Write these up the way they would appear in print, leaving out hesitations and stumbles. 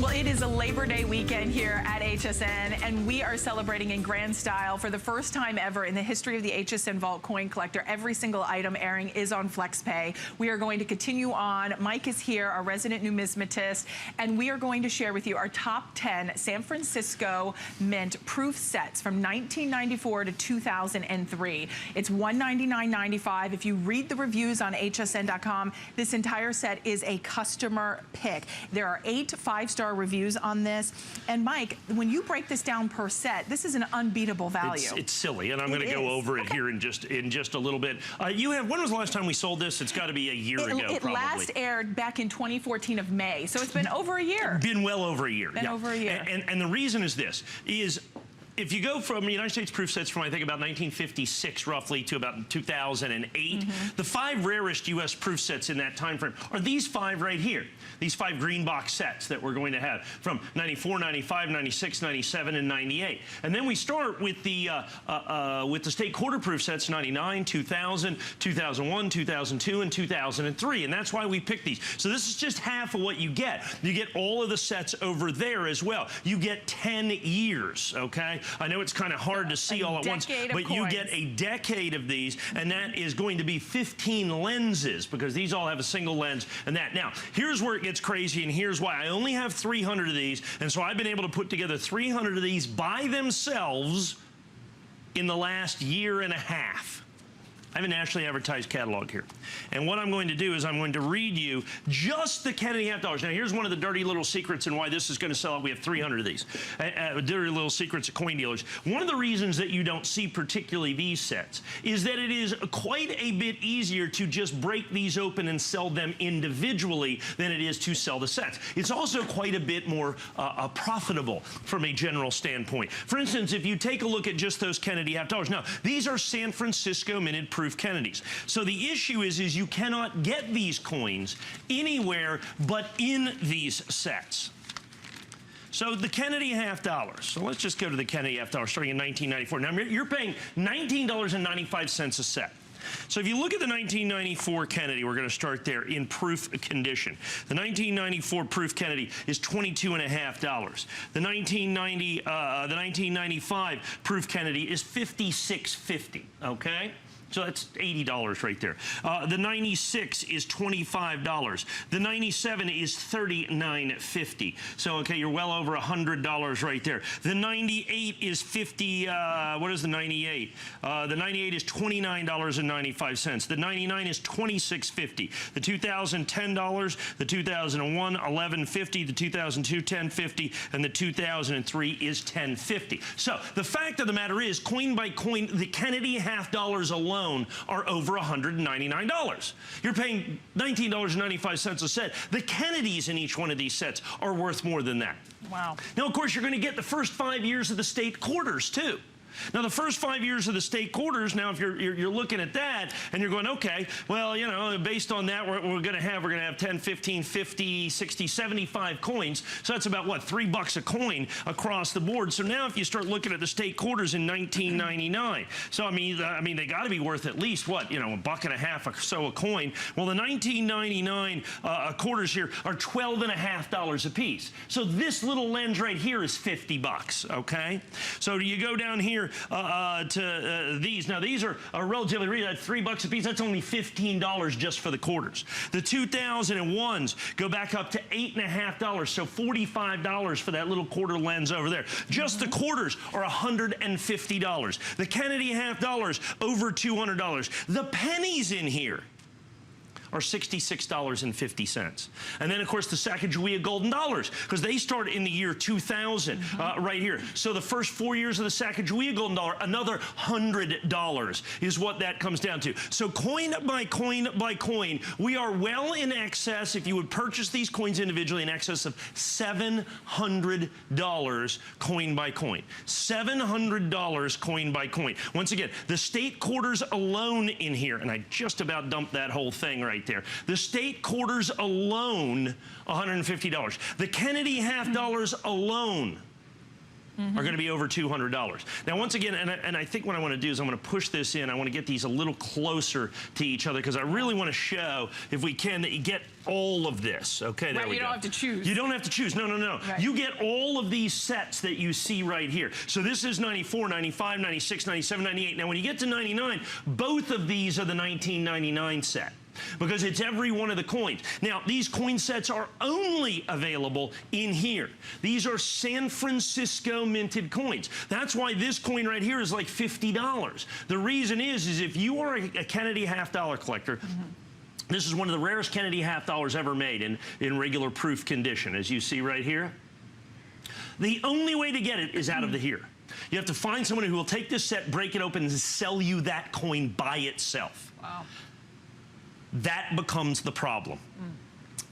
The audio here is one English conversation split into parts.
Well, it is a Labor Day weekend here at HSN, and we are celebrating in grand style for the first time ever in the history of the HSN Vault Coin Collector. Every single item airing is on FlexPay. We are going to continue on. Mike is here, our resident numismatist, and we are going to share with you our top 10 San Francisco Mint proof sets from 1994 to 2003. It's $199.95. If you read the reviews on hsn.com, this entire set is a customer pick. There are 8 5-star reviews on this. And Mike, when you break this down per set, this is an unbeatable value. It's silly, and I'm going to go over it here in just a little bit. When was the last time we sold this? It's got to be a year ago, It probably. last aired back in 2014 of May, so it's been over a year. Been well over a year. Over a year. And the reason is this, if you go from United States proof sets from, I think, about 1956 roughly to about 2008, the 5 rarest U.S. proof sets in that time frame are these 5 right here. These 5 green box sets that we're going to have from 94, 95, 96, 97, and 98. And then we start with the state quarter proof sets, 99, 2000, 2001, 2002, and 2003. And that's why we picked these. So this is just half of what you get. You get all of the sets over there as well. You get 10 years, okay? I know it's kind of hard to see all at once, but you get a decade of these, and that is going to be 15 lenses, because these all have a single lens and that. Now, here's where it gets crazy, and here's why. I only have 300 of these, and so I've been able to put together 300 of these by themselves in the last year and a half. I have a nationally advertised catalog here. And what I'm going to do is I'm going to read you just the Kennedy half dollars. Now, here's one of the dirty little secrets and why this is going to sell out. We have 300 of these. Dirty little secrets of coin dealers. One of the reasons that you don't see particularly these sets is that it is quite a bit easier to just break these open and sell them individually than it is to sell the sets. It's also quite a bit more profitable from a general standpoint. For instance, if you take a look at just those Kennedy half dollars. Now, these are San Francisco minted proof Kennedys. So the issue is you cannot get these coins anywhere but in these sets. So the Kennedy half dollars. So let's just go to the Kennedy half dollar starting in 1994. Now you're paying $19.95 a set. So if you look at the 1994 Kennedy, we're going to start there in proof condition. The 1994 proof Kennedy is $22.50. The 1995 proof Kennedy is $56.50. Okay. So that's $80 right there. The 96 is $25. The 97 is $39.50. So, okay, you're well over $100 right there. The 98 is what is the 98? The 98 is $29.95. The 99 is $26.50. The 2010 $10. The 2001, $11.50. The 2002, $10.50. And the 2003 is $10.50. So the fact of the matter is, coin by coin, the Kennedy half dollars alone are over $199. You're paying $19.95 a set. The Kennedys in each one of these sets are worth more than that. Wow. Now, of course, you're going to get the first 5 years of the state quarters, too. Now, the first 5 years of the state quarters, now, if you're looking at that and you're going, okay, well, you know, based on that, we're going to have 10, 15, 50, 60, 75 coins. So that's about, what, $3 a coin across the board. So now if you start looking at the state quarters in 1999, so I mean, they got to be worth at least, what, you know, $1.50 or so a coin. Well, the 1999 quarters here are $12.50 a piece. So this little lens right here is $50, okay? So you go down here to these. Now, these are relatively $3 a piece. That's only $15 just for the quarters. The 2001s go back up to $8.50, so $45 for that little quarter lens over there. Just the quarters are $150. The Kennedy half dollars, over $200. The pennies in here are $66.50. And then, of course, the Sacagawea golden dollars, because they start in the year 2000 right here. So the first 4 years of the Sacagawea golden dollar, another $100 is what that comes down to. So coin by coin by coin, we are well in excess, if you would purchase these coins individually, in excess of $700 coin by coin. $700 coin by coin. Once again, the state quarters alone in here, and I just about dumped that whole thing right there. The state quarters alone, $150. The Kennedy half dollars alone, are going to be over $200. Now, once again, and I think what I want to do is I'm going to push this in. I want to get these a little closer to each other because I really want to show, if we can, that you get all of this. Okay, there we go. You don't have to choose. You don't have to choose. No, no, no. Right. You get all of these sets that you see right here. So this is 94, 95, 96, 97, 98. Now, when you get to 99, both of these are the 1999 set, because it's every one of the coins. Now, these coin sets are only available in here. These are San Francisco minted coins. That's why this coin right here is like $50. The reason is if you are a Kennedy half-dollar collector, this is one of the rarest Kennedy half-dollars ever made in regular proof condition, as you see right here. The only way to get it is out of the here. You have to find someone who will take this set, break it open, and sell you that coin by itself. Wow. That becomes the problem.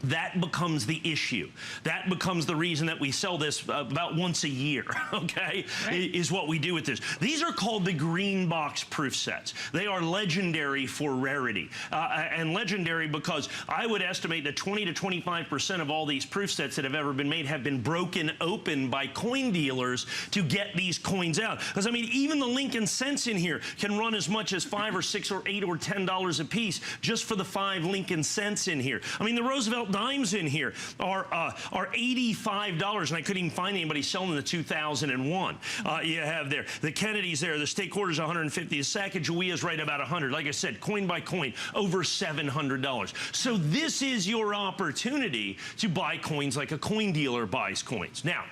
That becomes the issue. That becomes the reason that we sell this about once a year, okay, right, is what we do with this. These are called the green box proof sets. They are legendary for rarity, and legendary because I would estimate that 20 to 25% of all these proof sets that have ever been made have been broken open by coin dealers to get these coins out. Because, I mean, even the Lincoln cents in here can run as much as $5 or $6 or $8 or $10 a piece just for the 5 Lincoln cents in here. I mean, the Roosevelt dimes in here are $85, and I couldn't even find anybody selling the 2001. You have there the Kennedys there, the state quarters 150, the Sacagawea is right about 100. Like I said, coin by coin, over $700. So this is your opportunity to buy coins like a coin dealer buys coins. Now,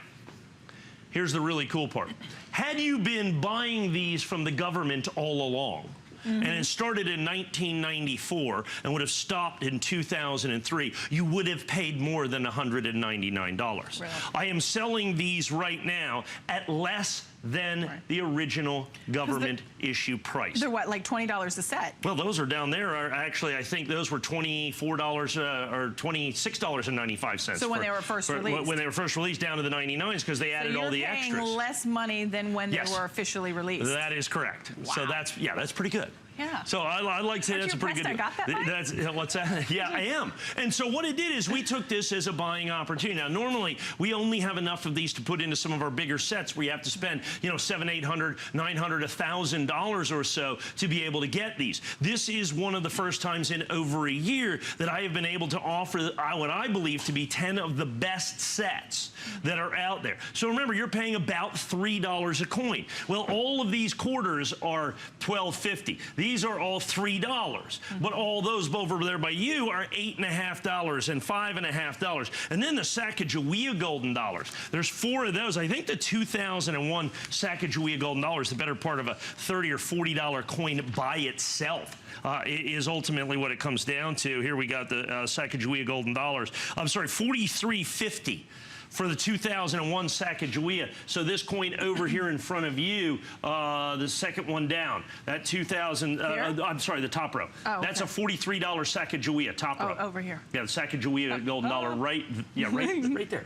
here's the really cool part. Had you been buying these from the government all along, and it started in 1994 and would have stopped in 2003, you would have paid more than $199. Really? I am selling these right now at less than the original government issue price. They're what, like $20 a set? Well, those are down there. Actually, I think those were $24 or $26.95. So when they were first released? When they were first released down to the 99s, because they added all the extras. So you're paying less money than when they were officially released. That is correct. Wow. So that's pretty good. Yeah. So I like to say that's a pretty good deal. I got that, what's that? Yeah, I am. And so what it did is we took this as a buying opportunity. Now, normally we only have enough of these to put into some of our bigger sets where you have to spend, you know, $700, $800, $900, $1,000 or so to be able to get these. This is one of the first times in over a year that I have been able to offer what I believe to be 10 of the best sets that are out there. So remember, you're paying about $3 a coin. Well, all of these quarters are $12.50. These are all $3, but all those over there by you are $8.50 and $5.50. And then the Sacagawea golden dollars. There's 4 of those. I think the 2001 Sacagawea golden dollar is the better part of a $30 or $40 coin by itself. Is ultimately what it comes down to. Here we got the Sacagawea golden dollars. I'm sorry, $43.50 for the 2001 Sacagawea. So this coin over here in front of you, the second one down, that 2000, I'm sorry, the top row. Oh, that's a $43 Sacagawea, top row. Over here. Yeah, the Sacagawea golden dollar right there.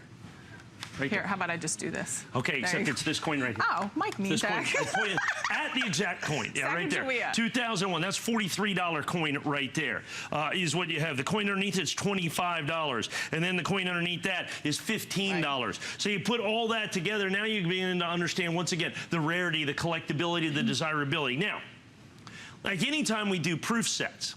Right here, there. how about I just do this? Okay, except it's this coin right here. Oh, Mike means that. At the exact coin. Yeah, right there. 2001. That's $43 coin right there. Is what you have. The coin underneath it's $25. And then the coin underneath that is $15. Right. So you put all that together, now you begin to understand, once again, the rarity, the collectability, the desirability. Now, like anytime we do proof sets,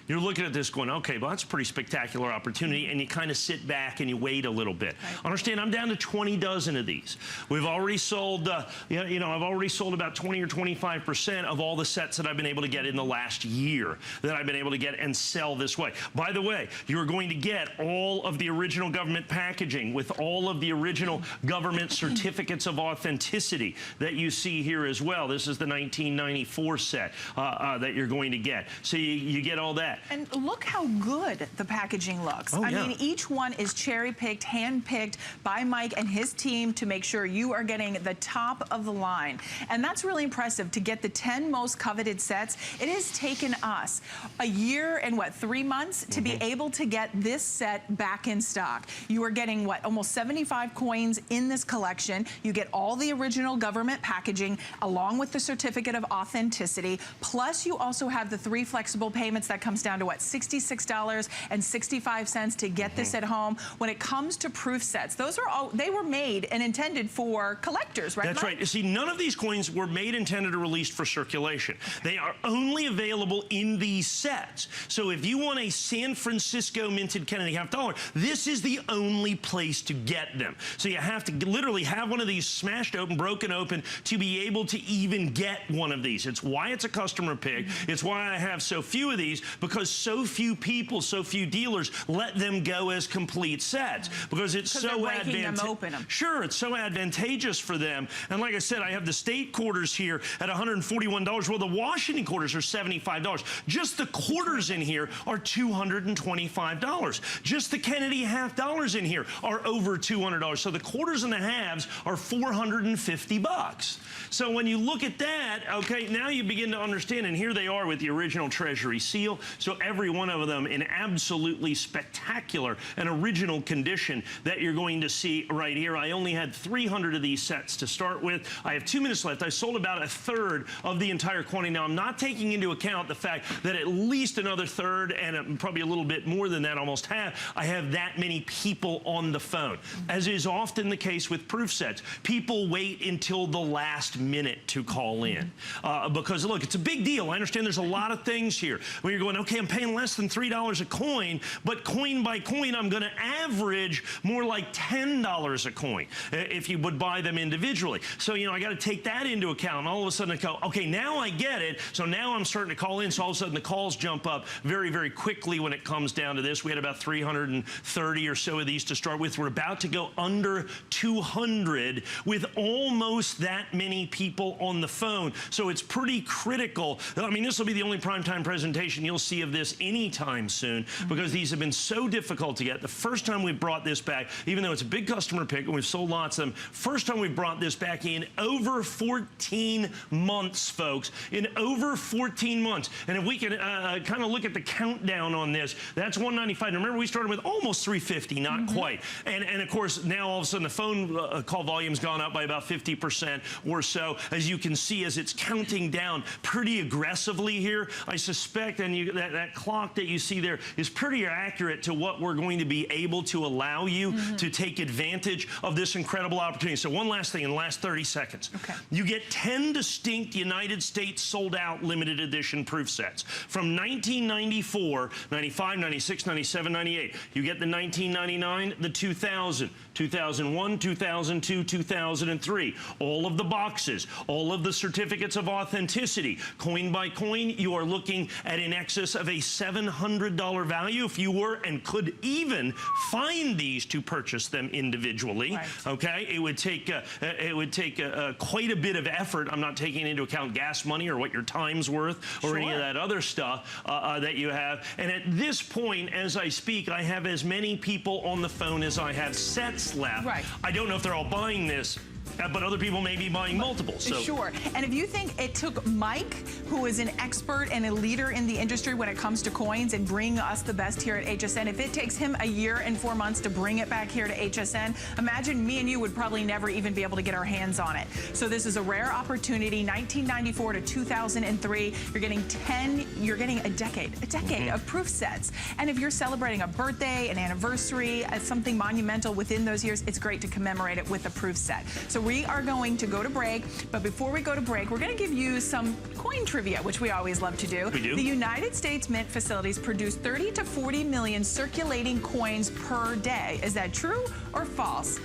you're looking at this going, okay, well, that's a pretty spectacular opportunity, and you kind of sit back and you wait a little bit. Right. Understand, I'm down to 20 dozen of these. We've already sold, I've already sold about 20 or 25% of all the sets that I've been able to get in the last year that I've been able to get and sell this way. By the way, you're going to get all of the original government packaging with all of the original government certificates of authenticity that you see here as well. This is the 1994 set that you're going to get. So you get all that. And look how good the packaging looks. I mean, each one is cherry-picked, hand-picked by Mike and his team to make sure you are getting the top of the line. And that's really impressive to get the 10 most coveted sets. It has taken us a year and, 3 months to be able to get this set back in stock. You are getting, almost 75 coins in this collection. You get all the original government packaging along with the certificate of authenticity. Plus, you also have the 3 flexible payments that come comes down to what, $66.65 to get this at home. When it comes to proof sets, those are all, they were made and intended for collectors, right? That's right. You see, none of these coins were made, intended, or released for circulation. They are only available in these sets. So if you want a San Francisco minted Kennedy half dollar, this is the only place to get them. So you have to literally have one of these smashed open, broken open, to be able to even get one of these. It's why it's a customer pick. It's why I have so few of these, because so few people, so few dealers let them go as complete sets, because it's so advantageous. Sure, it's so advantageous for them. And like I said, I have the state quarters here at $141. Well, the Washington quarters are $75. Just the quarters in here are $225. Just the Kennedy half dollars in here are over $200. So the quarters and the halves are $450. So when you look at that, okay, now you begin to understand, and here they are with the original Treasury seal. So every one of them in absolutely spectacular and original condition that you're going to see right here. I only had 300 of these sets to start with. I have 2 minutes left. I sold about a third of the entire quantity. Now, I'm not taking into account the fact that at least another third, and probably a little bit more than that, almost half, I have that many people on the phone. As is often the case with proof sets, people wait until the last minute to call in. Because, look, it's a big deal. I understand there's a lot of things here where you're going, okay, I'm paying less than $3 a coin, but coin by coin, I'm going to average more like $10 a coin if you would buy them individually. So, you know, I got to take that into account. And all of a sudden I go, okay, now I get it. So now I'm starting to call in. So all of a sudden the calls jump up very, very quickly when it comes down to this. We had about 330 or so of these to start with. We're about to go under 200 with almost that many people on the phone. So it's pretty critical. I mean, this will be the only primetime presentation you'll see of this anytime soon, because these have been so difficult to get. The first time we brought this back, even though it's a big customer pick and we've sold lots of them, first time we brought this back in over 14 months, folks. In over 14 months. And if we can kind of look at the countdown on this, that's 195. Remember, we started with almost 350, not quite. And of course, now all of a sudden the phone call volume's gone up by about 50% or so. As you can see, as it's counting down pretty aggressively here, I suspect, and that clock that you see there is pretty accurate to what we're going to be able to allow you to take advantage of this incredible opportunity. So one last thing in the last 30 seconds. Okay. You get 10 distinct United States sold out limited edition proof sets from 1994, 95, 96, 97, 98. You get the 1999, the 2000, 2001, 2002, 2003. All of the boxes, all of the certificates of authenticity. Coin by coin, you are looking at in excess of a $700 value if you were and could even find these to purchase them individually. Right. Okay, it would take quite a bit of effort. I'm not taking into account gas money or what your time's worth or any of that other stuff that you have. And at this point, as I speak, I have as many people on the phone as I have sets left. Right. I don't know if they're all buying this, but other people may be buying multiple. So. Sure. And if you think it took Mike, who is an expert and a leader in the industry when it comes to coins and bringing us the best here at HSN, if it takes him a year and 4 months to bring it back here to HSN, imagine me and you would probably never even be able to get our hands on it. So this is a rare opportunity. 1994 to 2003, you're getting a decade of proof sets. And if you're celebrating a birthday, an anniversary, something monumental within those years, it's great to commemorate it with a proof set. So we are going to go to break, but before we go to break, we're going to give you some coin trivia, which we always love to do. We do. The United States Mint facilities produce 30 to 40 million circulating coins per day. Is that true or false?